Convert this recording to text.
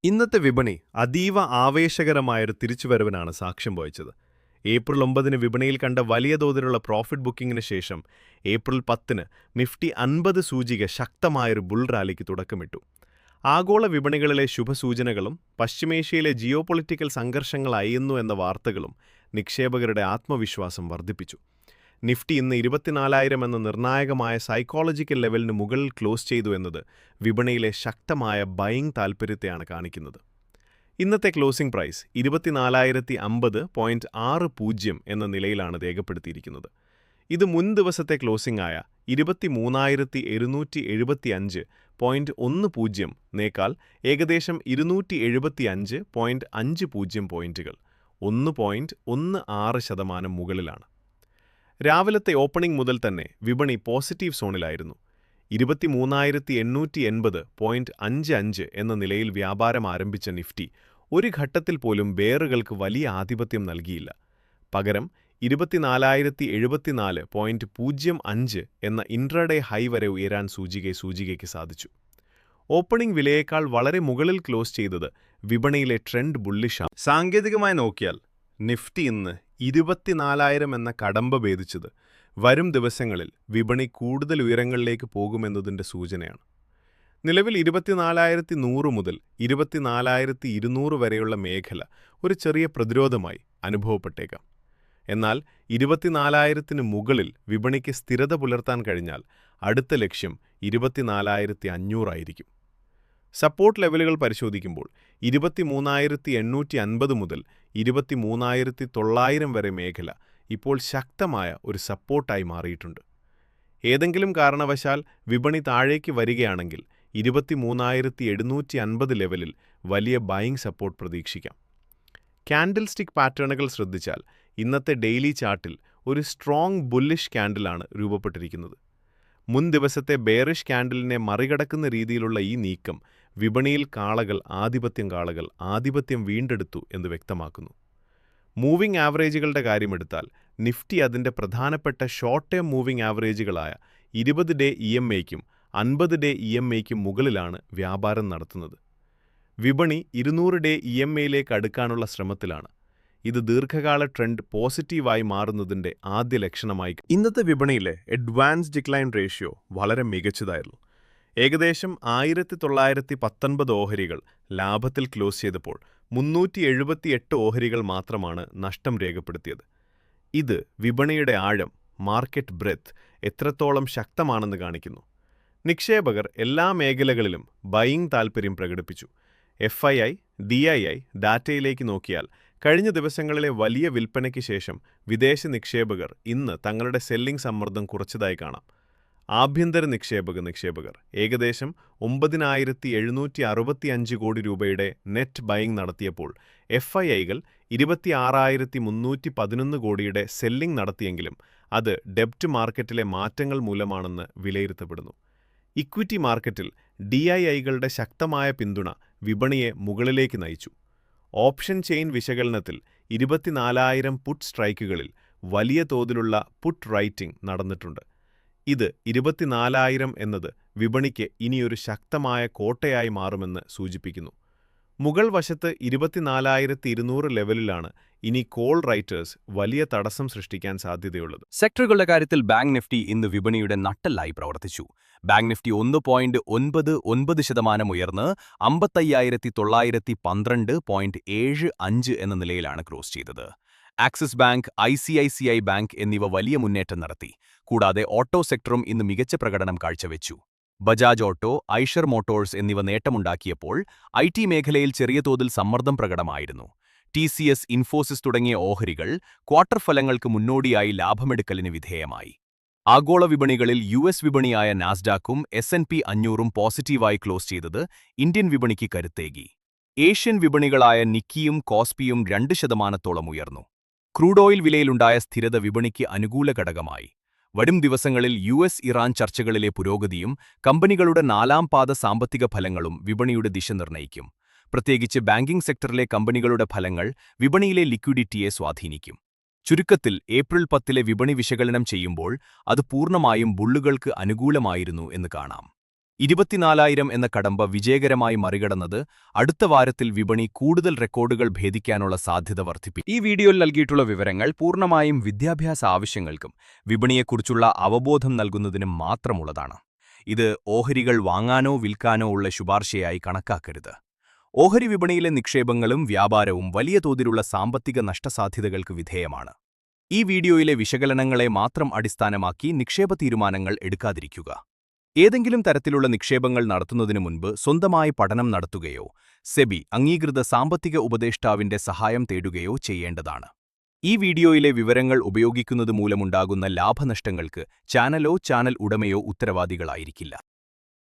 ഇന്നത്തെ വിപണി അതീവ ആവേശകരമായൊരു തിരിച്ചുവരവിനാണ് സാക്ഷ്യം വഹിച്ചത്. ഏപ്രിൽ 9-ന് വിപണിയിൽ കണ്ട വലിയ തോതിലുള്ള പ്രോഫിറ്റ് ബുക്കിംഗിന് ശേഷം ഏപ്രിൽ 10-ന് നിഫ്റ്റി 50 സൂചിക ശക്തമായൊരു ബുൾ റാലിക്ക് തുടക്കമിട്ടു. ആഗോള വിപണികളിലെ ശുഭസൂചനകളും പശ്ചിമേഷ്യയിലെ ജിയോപൊളിറ്റിക്കൽ സംഘർഷങ്ങൾ അയയുന്നു എന്ന വാർത്തകളും നിക്ഷേപകരുടെ ആത്മവിശ്വാസം വർദ്ധിപ്പിച്ചു. നിഫ്റ്റി ഇന്ന് 24,000 എന്ന നിർണായകമായ സൈക്കോളജിക്കൽ ലെവലിന് മുകളിൽ ക്ലോസ് ചെയ്തു എന്നത് വിപണിയിലെ ശക്തമായ ബയിങ് താൽപ്പര്യത്തെയാണ് കാണിക്കുന്നത്. ഇന്നത്തെ ക്ലോസിംഗ് പ്രൈസ് 24,050.60 എന്ന നിലയിലാണ് രേഖപ്പെടുത്തിയിരിക്കുന്നത്. ഇത് മുൻ ദിവസത്തെ ക്ലോസിംഗ് ആയ 23,275.10 നേക്കാൾ ഏകദേശം 275.50 പോയിന്റുകൾ 1.16% മുകളിലാണ്. രാവിലത്തെ ഓപ്പണിംഗ് മുതൽ തന്നെ വിപണി പോസിറ്റീവ് സോണിലായിരുന്നു. 23,880.55 എന്ന നിലയിൽ വ്യാപാരം ആരംഭിച്ച നിഫ്റ്റി ഒരു ഘട്ടത്തിൽ പോലും ബെയറുകൾക്ക് വലിയ ആധിപത്യം നൽകിയില്ല. പകരം 24,074.05 എന്ന ഇൻട്രാഡേ ഹൈ വരെ ഉയരാൻ സൂചികയ്ക്ക് സാധിച്ചു. ഓപ്പണിംഗ് വിലയേക്കാൾ വളരെ മുകളിൽ ക്ലോസ് ചെയ്തത് വിപണിയിലെ ട്രെൻഡ് ബുള്ളിഷാണ്. സാങ്കേതികമായി നോക്കിയാൽ നിഫ്റ്റി ഇന്ന് 24,000 എന്ന കടമ്പ ഭേദിച്ചത് വരും ദിവസങ്ങളിൽ വിപണി കൂടുതൽ ഉയരങ്ങളിലേക്ക് പോകുമെന്നതിൻ്റെ സൂചനയാണ്. നിലവിൽ 24,100 മുതൽ 24,200 വരെയുള്ള മേഖല ഒരു ചെറിയ പ്രതിരോധമായി അനുഭവപ്പെട്ടേക്കാം. എന്നാൽ 24,000-ന് മുകളിൽ വിപണിക്ക് സ്ഥിരത പുലർത്താൻ കഴിഞ്ഞാൽ അടുത്ത ലക്ഷ്യം 24,500 ആയിരിക്കും. സപ്പോർട്ട് ലെവലുകൾ പരിശോധിക്കുമ്പോൾ 23,850 മുതൽ 23,900 വരെ മേഖല ഇപ്പോൾ ശക്തമായ ഒരു സപ്പോർട്ടായി മാറിയിട്ടുണ്ട്. ഏതെങ്കിലും കാരണവശാൽ വിപണി താഴേക്ക് വരികയാണെങ്കിൽ 23,750 ലെവലിൽ വലിയ ബയിങ് സപ്പോർട്ട് പ്രതീക്ഷിക്കാം. ക്യാൻഡിൽ സ്റ്റിക്ക് പാറ്റേണുകൾ ശ്രദ്ധിച്ചാൽ ഇന്നത്തെ ഡെയിലി ചാർട്ടിൽ ഒരു സ്ട്രോങ് ബുള്ളിഷ് ക്യാൻഡിലാണ് രൂപപ്പെട്ടിരിക്കുന്നത്. മുൻ ദിവസത്തെ ബെയറിഷ് ക്യാൻഡിലിനെ മറികടക്കുന്ന രീതിയിലുള്ള ഈ നീക്കം വിപണിയിൽ ആധിപത്യം വീണ്ടെടുത്തു എന്ന് വ്യക്തമാക്കുന്നു. മൂവിംഗ് ആവറേജുകളുടെ കാര്യമെടുത്താൽ നിഫ്റ്റി അതിൻ്റെ പ്രധാനപ്പെട്ട ഷോർട്ട് ടേം മൂവിംഗ് ആവറേജുകളായ 20-ഡേ EMAയ്ക്കും 50-ഡേ EMAയ്ക്കും മുകളിലാണ് വ്യാപാരം നടത്തുന്നത്. വിപണി 200-ഡേ EMAയിലേക്ക് അടുക്കാനുള്ള ശ്രമത്തിലാണ്. ഇത് ദീർഘകാല ട്രെൻഡ് പോസിറ്റീവായി മാറുന്നതിൻ്റെ ആദ്യ ലക്ഷണമായി. ഇന്നത്തെ വിപണിയിലെ അഡ്വാൻസ് ഡിക്ലൈൻ റേഷ്യോ വളരെ മികച്ചതായിരുന്നു. ഏകദേശം 1,919 ഓഹരികൾ ലാഭത്തിൽ ക്ലോസ് ചെയ്തപ്പോൾ 378 ഓഹരികൾ മാത്രമാണ് നഷ്ടം രേഖപ്പെടുത്തിയത്. ഇത് വിപണിയുടെ ആഴം, മാർക്കറ്റ് ബ്രെത്ത് എത്രത്തോളം ശക്തമാണെന്ന് കാണിക്കുന്നു. നിക്ഷേപകർ എല്ലാ മേഖലകളിലും ബയിങ് താൽപ്പര്യം പ്രകടിപ്പിച്ചു. FII, DII ഡാറ്റയിലേക്ക് നോക്കിയാൽ കഴിഞ്ഞ ദിവസങ്ങളിലെ വലിയ വിൽപ്പനയ്ക്ക് ശേഷം വിദേശ നിക്ഷേപകർ ഇന്ന് തങ്ങളുടെ സെല്ലിംഗ് സമ്മർദ്ദം കുറച്ചതായി കാണാം. ആഭ്യന്തര നിക്ഷേപകർ ഏകദേശം 9,765 കോടി രൂപയുടെ നെറ്റ് ബയിങ് നടത്തിയപ്പോൾ FIIകൾ 26,311 കോടിയുടെ സെല്ലിംഗ് നടത്തിയെങ്കിലും അത് ഡെബ്റ്റ് മാർക്കറ്റിലെ മാറ്റങ്ങൾ മൂലമാണെന്ന് വിലയിരുത്തപ്പെടുന്നു. ഇക്വിറ്റി മാർക്കറ്റിൽ DIIകളുടെ ശക്തമായ പിന്തുണ വിപണിയെ മുകളിലേക്ക് നയിച്ചു. ഓപ്ഷൻ ചെയിൻ വിശകലനത്തിൽ 24,000 പുട്ട് സ്ട്രൈക്കുകളിൽ വലിയ തോതിലുള്ള പുട്ട് റൈറ്റിംഗ് നടന്നിട്ടുണ്ട്. ഇത് 24,000 എന്നത് വിപണിക്ക് ഇനിയൊരു ശക്തമായ കോട്ടയായി മാറുമെന്ന് സൂചിപ്പിക്കുന്നു. മുകൾ വശത്ത് 24,200 ലെവലിലാണ് ഇനി കോൾ റൈറ്റേഴ്സ് വലിയ തടസ്സം സൃഷ്ടിക്കാൻ സാധ്യതയുള്ളത്. സെക്ടറുകളുടെ കാര്യത്തിൽ ബാങ്ക് നിഫ്റ്റി ഇന്ന് വിപണിയുടെ നട്ടെല്ലായി പ്രവർത്തിച്ചു. ബാങ്ക് നിഫ്റ്റി 1.99% ഉയർന്ന് 55,912.75 എന്ന നിലയിലാണ് ക്ലോസ് ചെയ്തത്. ആക്സിസ് ബാങ്ക്, ICICI ബാങ്ക് എന്നിവ വലിയ മുന്നേറ്റം നടത്തി. കൂടാതെ ഓട്ടോ സെക്ടറും ഇന്ന് മികച്ച പ്രകടനം കാഴ്ചവെച്ചു. ബജാജ് ഓട്ടോ, ഐഷർ മോട്ടോഴ്സ് എന്നിവ നേട്ടമുണ്ടാക്കിയപ്പോൾ IT മേഖലയിൽ ചെറിയ തോതിൽ സമ്മർദ്ദം പ്രകടമായിരുന്നു. TCS, ഇൻഫോസിസ് തുടങ്ങിയ ഓഹരികൾ ക്വാർട്ടർ ഫലങ്ങൾക്ക് മുന്നോടിയായി ലാഭമെടുക്കലിന് വിധേയമായി. ആഗോള വിപണികളിൽ US വിപണിയായ നാസ്ഡാക്കും S&P 500ഉം പോസിറ്റീവായി ക്ലോസ് ചെയ്തത് ഇന്ത്യൻ വിപണിക്ക് കരുത്തേകി. ഏഷ്യൻ വിപണികളായ നിക്കിയും കോസ്പിയും 2% ഉയർന്നു. ക്രൂഡ് ഓയിൽ വിലയിലുണ്ടായ സ്ഥിരത വിപണിക്ക് അനുകൂല ഘടകമായി. വരും ദിവസങ്ങളിൽ US-ഇറാൻ ചർച്ചകളിലെ പുരോഗതിയും കമ്പനികളുടെ 4ാം പാദ സാമ്പത്തിക ഫലങ്ങളും വിപണിയുടെ ദിശ നിർണ്ണയിക്കും. പ്രത്യേകിച്ച് ബാങ്കിംഗ് സെക്ടറിലെ കമ്പനികളുടെ ഫലങ്ങൾ വിപണിയിലെ ലിക്വിഡിറ്റിയെ സ്വാധീനിക്കും. ചുരുക്കത്തിൽ ഏപ്രിൽ 10-ലെ വിപണി വിശകലനം ചെയ്യുമ്പോൾ അത് പൂർണ്ണമായും ബുള്ളുകൾക്ക് അനുകൂലമായിരുന്നു എന്ന് കാണാം. 24,000 എന്ന കടമ്പ വിജയകരമായി മറികടന്നത് അടുത്ത വാരത്തിൽ വിപണി കൂടുതൽ റെക്കോർഡുകൾ ഭേദിക്കാനുള്ള സാധ്യത വർദ്ധിപ്പിക്കും. ഈ വീഡിയോയിൽ നൽകിയിട്ടുള്ള വിവരങ്ങൾ പൂർണ്ണമായും വിദ്യാഭ്യാസ ആവശ്യങ്ങൾക്കും വിപണിയെക്കുറിച്ചുള്ള അവബോധം നൽകുന്നതിനും മാത്രമുള്ളതാണ്. ഇത് ഓഹരികൾ വാങ്ങാനോ വിൽക്കാനോ ഉള്ള ശുപാർശയായി കണക്കാക്കരുത്. ഓഹരി വിപണിയിലെ നിക്ഷേപങ്ങളും വ്യാപാരവും വലിയ തോതിലുള്ള സാമ്പത്തിക നഷ്ടസാധ്യതകൾക്ക് വിധേയമാണ്. ഈ വീഡിയോയിലെ വിശകലനങ്ങളെ മാത്രം അടിസ്ഥാനമാക്കി നിക്ഷേപ തീരുമാനങ്ങൾ എടുക്കാതിരിക്കുക. ഏതെങ്കിലും തരത്തിലുള്ള നിക്ഷേപങ്ങൾ നടത്തുന്നതിനു മുൻപ് സ്വന്തമായി പഠനം നടത്തുകയോ സെബി അംഗീകൃത സാമ്പത്തിക ഉപദേഷ്ടാവിന്റെ സഹായം തേടുകയോ ചെയ്യേണ്ടതാണ്. ഈ വീഡിയോയിലെ വിവരങ്ങൾ ഉപയോഗിക്കുന്നത് മൂലമുണ്ടാകുന്ന ലാഭനഷ്ടങ്ങൾക്ക് ചാനൽ ഉടമയോ ഉത്തരവാദികളായിരിക്കില്ല.